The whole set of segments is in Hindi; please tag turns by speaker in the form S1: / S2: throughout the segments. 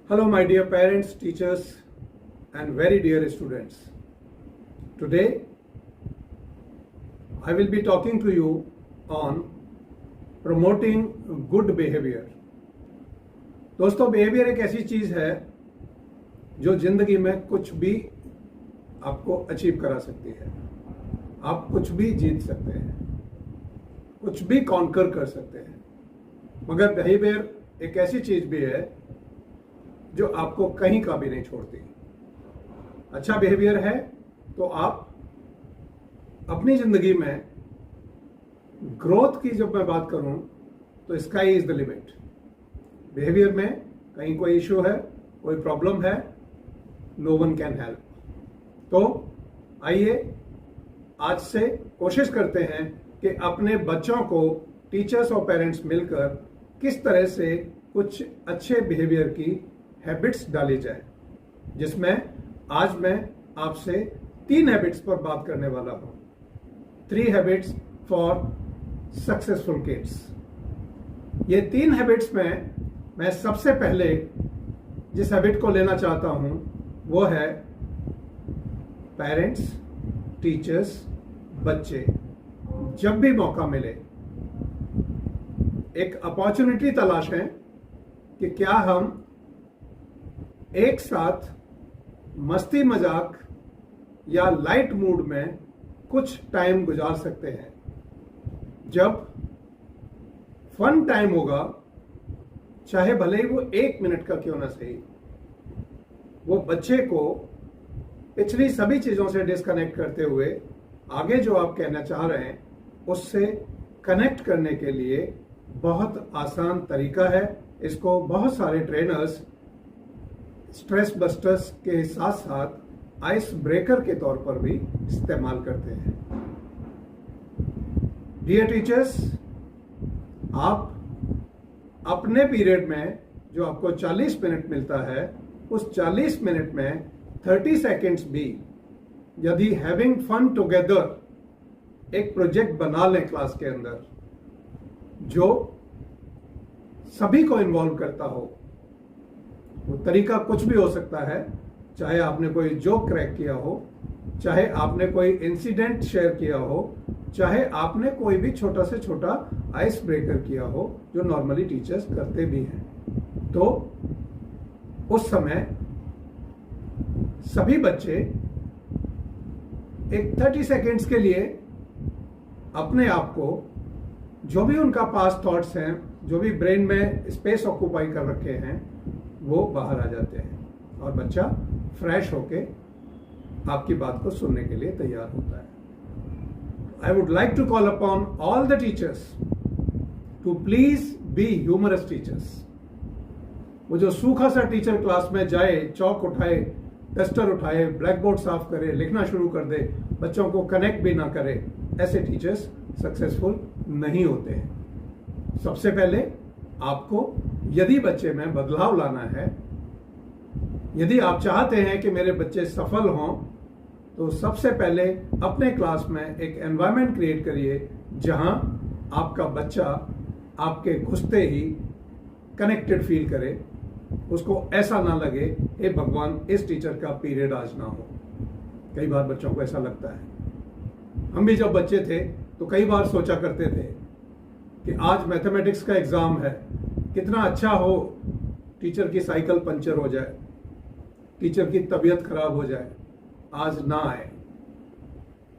S1: Hello, my dear parents, teachers, and very dear students. Today, I will be talking to you on promoting good behavior. दोस्तों, behavior एक ऐसी चीज है जो जिंदगी में कुछ भी आपको अचीव करा सकती है। आप कुछ भी जीत सकते हैं, कुछ भी कॉन्कर कर सकते हैं, मगर बिहेवियर एक ऐसी चीज भी है जो आपको कहीं का भी नहीं छोड़ती। अच्छा बिहेवियर है तो आप अपनी जिंदगी में ग्रोथ की जब मैं बात करूं तो sky is the limit. Behaviour में कहीं कोई इशू है, कोई प्रॉब्लम है, नो वन कैन हेल्प। तो आइए आज से कोशिश करते हैं कि अपने बच्चों को टीचर्स और पेरेंट्स मिलकर किस तरह से कुछ अच्छे बिहेवियर की हैबिट्स डाली जाए, जिसमें आज मैं आपसे 3 हैबिट्स पर बात करने वाला हूं। 3 हैबिट्स फॉर सक्सेसफुल किड्स। ये 3 हैबिट्स में मैं सबसे पहले जिस हैबिट को लेना चाहता हूं वो है पेरेंट्स, टीचर्स, बच्चे जब भी मौका मिले एक अपॉर्चुनिटी तलाशें कि क्या हम एक साथ मस्ती मजाक या लाइट मूड में कुछ टाइम गुजार सकते हैं। जब फन टाइम होगा, चाहे भले ही वो 1 मिनट का क्यों ना सही, वो बच्चे को पिछली सभी चीजों से डिस्कनेक्ट करते हुए आगे जो आप कहना चाह रहे हैं उससे कनेक्ट करने के लिए बहुत आसान तरीका है। इसको बहुत सारे ट्रेनर्स स्ट्रेस बस्टर्स के साथ साथ आइस ब्रेकर के तौर पर भी इस्तेमाल करते हैं। डियर टीचर्स, आप अपने पीरियड में जो आपको 40 मिनट मिलता है, उस 40 मिनट में 30 सेकेंड्स भी यदि हैविंग फन टुगेदर एक प्रोजेक्ट बना लें क्लास के अंदर जो सभी को इन्वॉल्व करता हो। वो तरीका कुछ भी हो सकता है, चाहे आपने कोई जोक क्रैक किया हो, चाहे आपने कोई इंसिडेंट शेयर किया हो, चाहे आपने कोई भी छोटा से छोटा आइस ब्रेकर किया हो जो नॉर्मली टीचर्स करते भी हैं। तो उस समय सभी बच्चे एक 30 सेकेंड्स के लिए अपने आप को जो भी उनका पास्ट थॉट्स हैं, जो भी ब्रेन में स्पेस ऑक्यूपाई कर रखे हैं, वो बाहर आ जाते हैं और बच्चा फ्रेश होके आपकी बात को सुनने के लिए तैयार होता है। I would like to call upon all the teachers to please be humorous teachers. वो जो सूखा सा टीचर क्लास में जाए, चौक उठाए, डस्टर उठाए, ब्लैक बोर्ड साफ करे, लिखना शुरू कर दे, बच्चों को कनेक्ट भी ना करे, ऐसे टीचर्स सक्सेसफुल नहीं होते हैं। सबसे पहले आपको यदि बच्चे में बदलाव लाना है, यदि आप चाहते हैं कि मेरे बच्चे सफल हों, तो सबसे पहले अपने क्लास में एक एनवायरनमेंट क्रिएट करिए जहां आपका बच्चा आपके घुसते ही कनेक्टेड फील करे। उसको ऐसा ना लगे हे भगवान इस टीचर का पीरियड आज ना हो। कई बार बच्चों को ऐसा लगता है। हम भी जब बच्चे थे तो कई बार सोचा करते थे कि आज मैथमेटिक्स का एग्जाम है, कितना अच्छा हो टीचर की साइकिल पंचर हो जाए, टीचर की तबीयत खराब हो जाए, आज ना आए।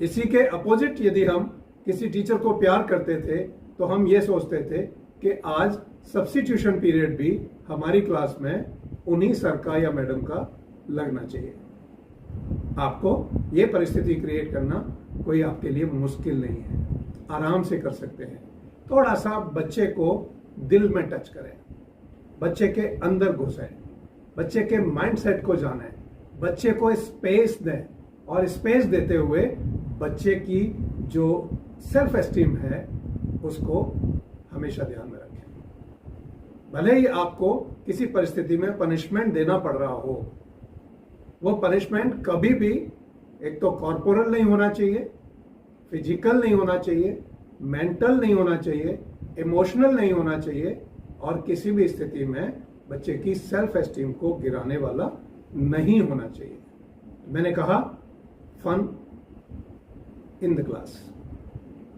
S1: इसी के अपोजिट यदि हम किसी टीचर को प्यार करते थे तो हम ये सोचते थे कि आज सब्स्टिट्यूशन पीरियड भी हमारी क्लास में उन्हीं सर का या मैडम का लगना चाहिए। आपको ये परिस्थिति क्रिएट करना कोई आपके लिए मुश्किल नहीं है, आराम से कर सकते हैं। थोड़ा सा बच्चे को दिल में टच करें, बच्चे के अंदर घुसें, बच्चे के माइंडसेट को जानें, बच्चे को स्पेस दें और स्पेस देते हुए बच्चे की जो सेल्फ एस्टीम है उसको हमेशा ध्यान में रखें। भले ही आपको किसी परिस्थिति में पनिशमेंट देना पड़ रहा हो, वो पनिशमेंट कभी भी एक तो कॉर्पोरल नहीं होना चाहिए, फिजिकल नहीं होना चाहिए, मेंटल नहीं होना चाहिए, इमोशनल नहीं होना चाहिए और किसी भी स्थिति में बच्चे की सेल्फ एस्टीम को गिराने वाला नहीं होना चाहिए। मैंने कहा फन इन द क्लास,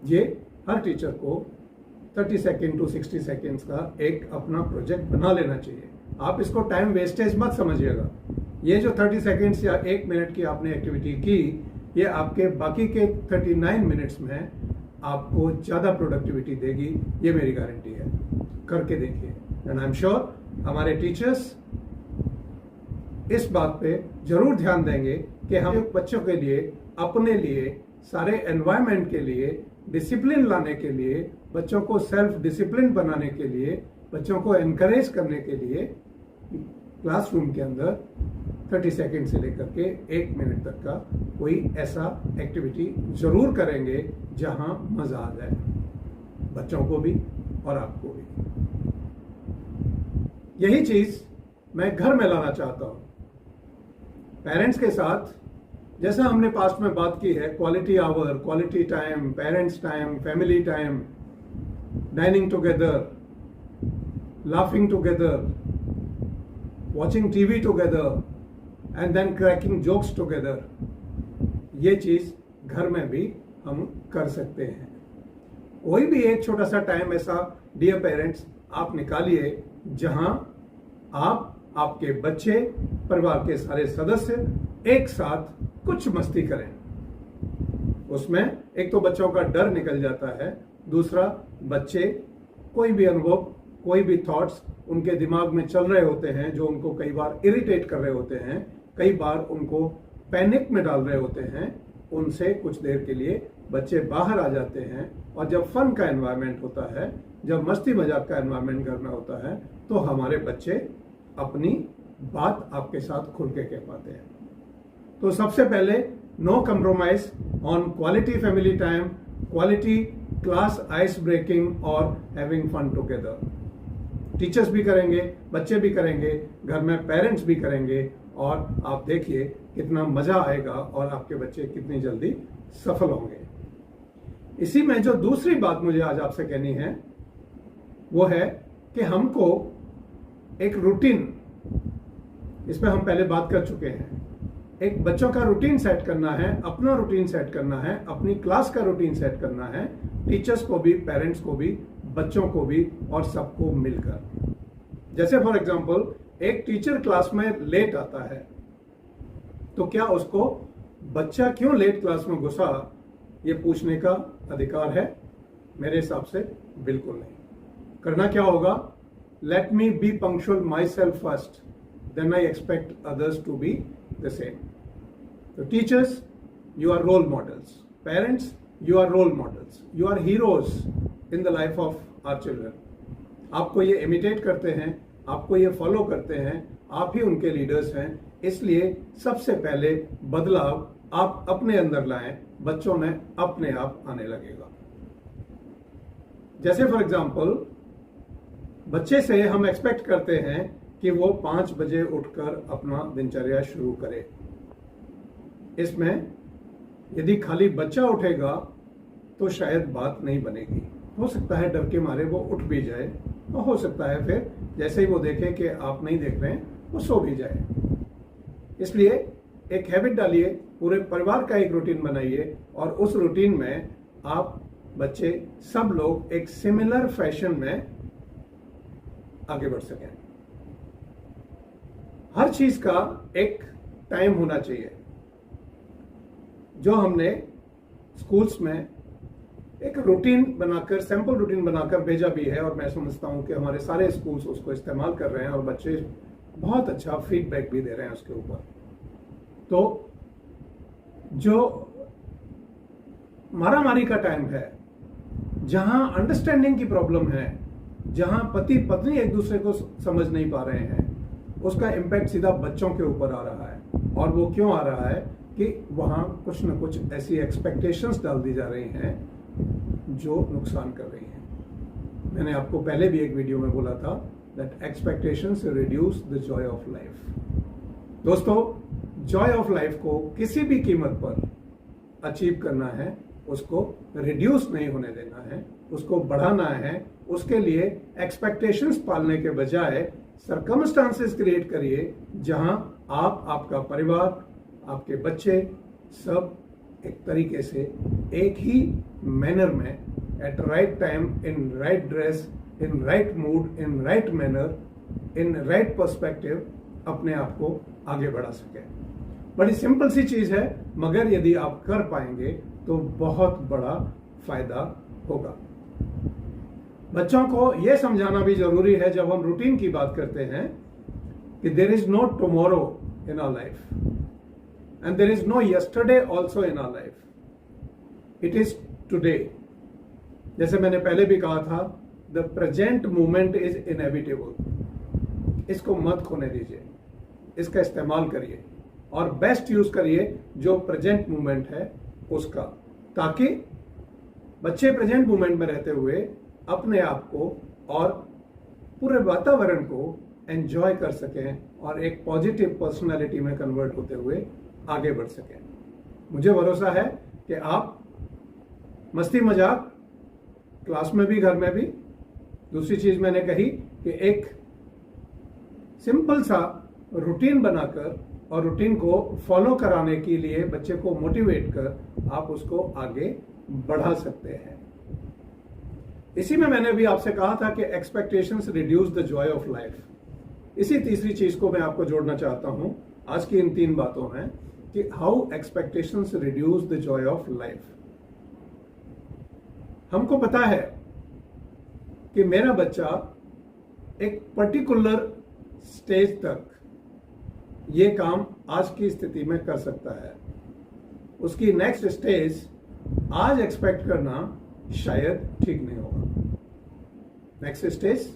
S1: ये हर टीचर को 30 सेकेंड टू 60 सेकेंड्स का एक अपना प्रोजेक्ट बना लेना चाहिए। आप इसको टाइम वेस्टेज मत समझिएगा। ये जो 30 सेकेंड्स या 1 मिनट की आपने एक्टिविटी की, ये आपके बाकी के 39 मिनट्स में आपको ज़्यादा प्रोडक्टिविटी देगी, ये मेरी गारंटी है। करके देखिए, एंड आई एम श्योर हमारे टीचर्स इस बात पे जरूर ध्यान देंगे कि हम बच्चों के लिए, अपने लिए, सारे एनवायरनमेंट के लिए, डिसिप्लिन लाने के लिए, बच्चों को सेल्फ डिसिप्लिन बनाने के लिए, बच्चों को एनकरेज करने के लिए क्लासरूम के अंदर 30 सेकेंड से लेकर के 1 मिनट तक का कोई ऐसा एक्टिविटी जरूर करेंगे जहां मजा आ जाए बच्चों को भी और आपको भी। यही चीज मैं घर में लाना चाहता हूं। पेरेंट्स के साथ, जैसा हमने पास्ट में बात की है, quality hour, quality time, parents time, family time, dining together, laughing together, watching TV together and then cracking jokes together, ये चीज घर में भी हम कर सकते हैं। कोई भी एक छोटा सा टाइम ऐसा, डियर पेरेंट्स, आप निकालिए जहां आप, आपके बच्चे, परिवार के सारे सदस्य एक साथ कुछ मस्ती करें। उसमें एक तो बच्चों का डर निकल जाता है, दूसरा बच्चे कोई भी अनुभव, कोई भी थॉट्स उनके दिमाग में चल रहे होते हैं जो उनको कई बार इरिटेट कर रहे होते हैं, कई बार उनको पैनिक में डाल रहे होते हैं, उनसे कुछ देर के लिए बच्चे बाहर आ जाते हैं। और जब फन का एनवायरनमेंट होता है, जब मस्ती मजाक का एनवायरनमेंट करना होता है, तो हमारे बच्चे अपनी बात आपके साथ खुल के कह पाते हैं। तो सबसे पहले no compromise on quality family time, quality class ice breaking और हैविंग फन टुगेदर। टीचर्स भी करेंगे, बच्चे भी करेंगे, घर में पेरेंट्स भी करेंगे, और आप देखिए कितना मजा आएगा और आपके बच्चे कितनी जल्दी सफल होंगे। इसी में जो दूसरी बात मुझे आज आपसे कहनी है वो है कि हमको एक रूटीन, इसमें हम पहले बात कर चुके हैं, एक बच्चों का रूटीन सेट करना है, अपना रूटीन सेट करना है, अपनी क्लास का रूटीन सेट करना है, टीचर्स को भी, पेरेंट्स को भी, बच्चों को भी, और सबको मिलकर। जैसे फॉर एग्जांपल, एक टीचर क्लास में लेट आता है, तो क्या उसको बच्चा क्यों लेट क्लास में घुसा ये पूछने का अधिकार है? मेरे हिसाब से बिल्कुल नहीं। करना क्या होगा? Let me be punctual myself first, then I expect others to be the same. तो teachers, you are role models. Parents, you are role models. You are heroes in the life of our children. आपको ये इमिटेट करते हैं, आपको ये फॉलो करते हैं, आप ही उनके लीडर्स हैं। इसलिए सबसे पहले बदलाव आप अपने अंदर लाएं, बच्चों में अपने आप आने लगेगा। जैसे फॉर एग्जाम्पल, बच्चे से हम एक्सपेक्ट करते हैं कि वो 5 बजे उठकर अपना दिनचर्या शुरू करे। इसमें यदि खाली बच्चा उठेगा तो शायद बात नहीं बनेगी। हो सकता है डर के मारे वो उठ भी जाए, और हो सकता है फिर जैसे ही वो देखे कि आप नहीं देख रहे हैं वो सो भी जाए। इसलिए एक हैबिट डालिए, पूरे परिवार का एक रूटीन बनाइए, और उस रूटीन में आप, बच्चे, सब लोग एक सिमिलर फैशन में आगे बढ़ सकें। हर चीज का एक टाइम होना चाहिए। जो हमने स्कूल्स में एक रूटीन बनाकर, सैंपल रूटीन बनाकर भेजा भी है, और मैं समझता हूं कि हमारे सारे स्कूल्स उसको इस्तेमाल कर रहे हैं और बच्चे बहुत अच्छा फीडबैक भी दे रहे हैं उसके ऊपर। तो जो मारामारी का टाइम है, जहां अंडरस्टैंडिंग की प्रॉब्लम है, जहां पति पत्नी एक दूसरे को समझ नहीं पा रहे हैं, उसका इम्पैक्ट सीधा बच्चों के ऊपर आ रहा है। और वो क्यों आ रहा है कि वहां कुछ न कुछ ऐसी एक्सपेक्टेशंस डाल दी जा रही हैं जो नुकसान कर रही हैं। मैंने आपको पहले भी एक वीडियो में बोला था that expectations reduce the Joy of life. दोस्तों, जॉय ऑफ लाइफ को किसी भी कीमत पर अचीव करना है, उसको रिड्यूस नहीं होने देना है, उसको बढ़ाना है। उसके लिए एक्सपेक्टेशंस पालने के बजाय सर्कमस्टांसेस क्रिएट करिए जहां आप, आपका परिवार, आपके बच्चे सब एक तरीके से एक ही मैनर में at right time, in right dress, in right mood, in right manner, in right perspective अपने आप को आगे बढ़ा सके। बड़ी सिंपल सी चीज है, मगर यदि आप कर पाएंगे तो बहुत बड़ा फायदा होगा। बच्चों को यह समझाना भी जरूरी है जब हम रूटीन की बात करते हैं कि there is no tomorrow in our life and there is no yesterday also in our life, it is today. जैसे मैंने पहले भी कहा था, the present moment is inevitable. इसको मत खोने दीजिए, इसका इस्तेमाल करिए और बेस्ट यूज करिए जो प्रेजेंट मोमेंट है उसका, ताकि बच्चे प्रेजेंट मोमेंट में रहते हुए अपने आप को और पूरे वातावरण को एंजॉय कर सकें और एक पॉजिटिव पर्सनालिटी में कन्वर्ट होते हुए आगे बढ़ सकें। मुझे भरोसा है कि आप मस्ती मजाक क्लास में भी, घर में भी। दूसरी चीज मैंने कही कि एक सिंपल सा रूटीन बनाकर और रूटीन को फॉलो कराने के लिए बच्चे को मोटिवेट कर आप उसको आगे बढ़ा सकते हैं। इसी में मैंने भी आपसे कहा था कि expectations reduce the Joy of life. इसी तीसरी चीज को मैं आपको जोड़ना चाहता हूं आज की इन 3 बातों में कि how expectations reduce the Joy of life. हमको पता है कि मेरा बच्चा एक पर्टिकुलर स्टेज तक ये काम आज की स्थिति में कर सकता है, उसकी नेक्स्ट स्टेज आज एक्सपेक्ट करना शायद ठीक नहीं होगा। नेक्स्ट स्टेज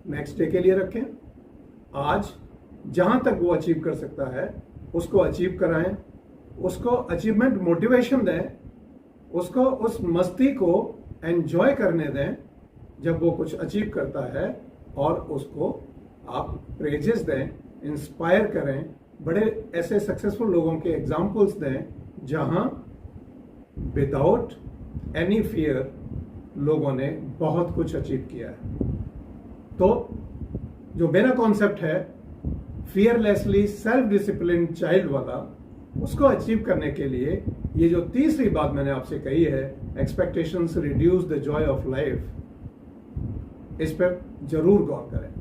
S1: नेक्स्ट डे के लिए रखें। आज जहां तक वो अचीव कर सकता है उसको अचीव कराएं, उसको अचीवमेंट मोटिवेशन दें, उसको उस मस्ती को एंजॉय करने दें जब वो कुछ अचीव करता है, और उसको आप प्रेजेस दें, इंस्पायर करें, बड़े ऐसे सक्सेसफुल लोगों के एग्जाम्पल्स दें जहां विदाउट एनी फियर लोगों ने बहुत कुछ अचीव किया है। तो जो मेरा कॉन्सेप्ट है फियरलेसली सेल्फ डिसिप्लिन चाइल्ड वाला, उसको अचीव करने के लिए ये जो तीसरी बात मैंने आपसे कही है, expectations reduce the Joy of life, इस पर जरूर गौर करें।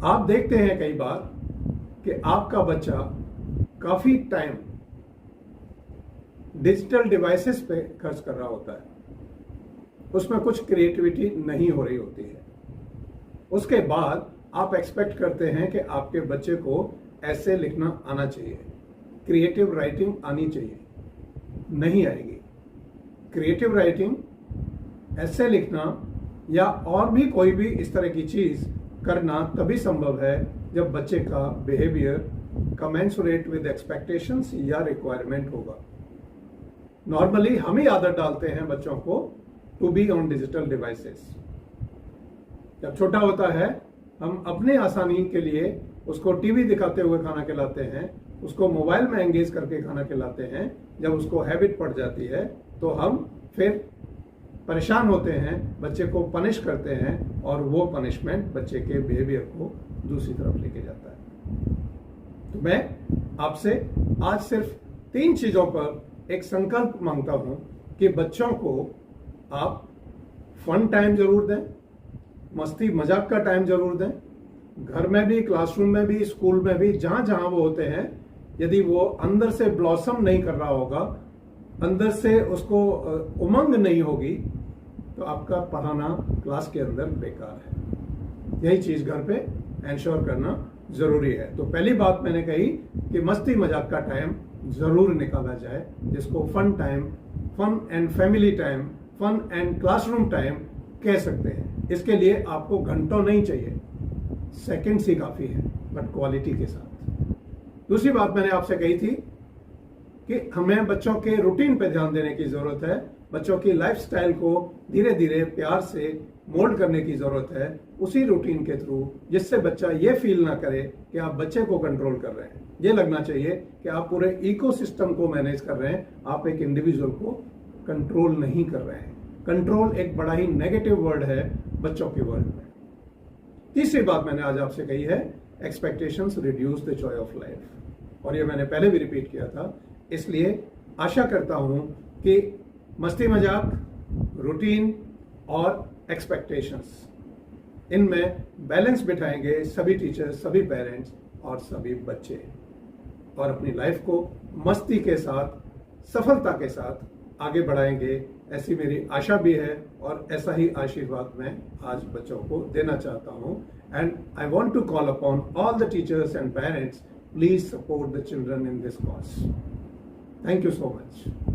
S1: आप देखते हैं कई बार कि आपका बच्चा काफी टाइम डिजिटल डिवाइसेस पे खर्च कर रहा होता है, उसमें कुछ क्रिएटिविटी नहीं हो रही होती है। उसके बाद आप एक्सपेक्ट करते हैं कि आपके बच्चे को ऐसे लिखना आना चाहिए, क्रिएटिव राइटिंग आनी चाहिए। नहीं आएगी। क्रिएटिव राइटिंग, ऐसे लिखना या और भी कोई भी इस तरह की चीज करना तभी संभव है जब बच्चे का बिहेवियर कमेंसुरेट विद एक्सपेक्टेशंस या रिक्वायरमेंट होगा। नॉर्मली हम ही आदत डालते हैं बच्चों को to be on digital devices. जब छोटा होता है हम अपने आसानी के लिए उसको टीवी दिखाते हुए खाना खिलाते हैं, उसको मोबाइल में एंगेज करके खाना खिलाते हैं। जब उसको हैबिट पड़ जाती है तो हम फिर परेशान होते हैं, बच्चे को पनिश करते हैं और वो पनिशमेंट बच्चे के बिहेवियर को दूसरी तरफ लेके जाता है। तो मैं आपसे आज सिर्फ 3 चीजों पर एक संकल्प मांगता हूं कि बच्चों को आप फन टाइम जरूर दें, मस्ती मजाक का टाइम जरूर दें, घर में भी, क्लासरूम में भी, स्कूल में भी, जहां जहां वो होते हैं। यदि वो अंदर से ब्लॉसम नहीं कर रहा होगा, अंदर से उसको उमंग नहीं होगी, तो आपका पढ़ाना क्लास के अंदर बेकार है। यही चीज घर पे एंश्योर करना जरूरी है। तो पहली बात मैंने कही कि मस्ती मजाक का टाइम जरूर निकाला जाए, जिसको fun time, fun and family time, fun and classroom time कह सकते हैं। इसके लिए आपको घंटों नहीं चाहिए, सेकंड्स ही काफी है, बट क्वालिटी के साथ। दूसरी बात मैंने आपसे कही थी कि हमें बच्चों के रूटीन पे ध्यान देने की जरूरत है, बच्चों की लाइफस्टाइल को धीरे धीरे प्यार से मोल्ड करने की जरूरत है, उसी रूटीन के थ्रू, जिससे बच्चा ये फील ना करे कि आप बच्चे को कंट्रोल कर रहे हैं। ये लगना चाहिए कि आप पूरे इकोसिस्टम को मैनेज कर रहे हैं, आप एक इंडिविजुअल को कंट्रोल नहीं कर रहे हैं। कंट्रोल एक बड़ा ही नेगेटिव वर्ड है बच्चों के वर्ल्ड में। तीसरी बात मैंने आज आपसे कही है, expectations reduce the Joy of life, और ये मैंने पहले भी रिपीट किया था। इसलिए आशा करता हूं कि मस्ती मजाक, रूटीन और एक्सपेक्टेशंस, इनमें बैलेंस बिठाएंगे सभी टीचर्स, सभी पेरेंट्स और सभी बच्चे, और अपनी लाइफ को मस्ती के साथ, सफलता के साथ आगे बढ़ाएंगे, ऐसी मेरी आशा भी है, और ऐसा ही आशीर्वाद मैं आज बच्चों को देना चाहता हूं। And I want to call upon all the teachers and parents, please support the children in this cause. Thank you so much.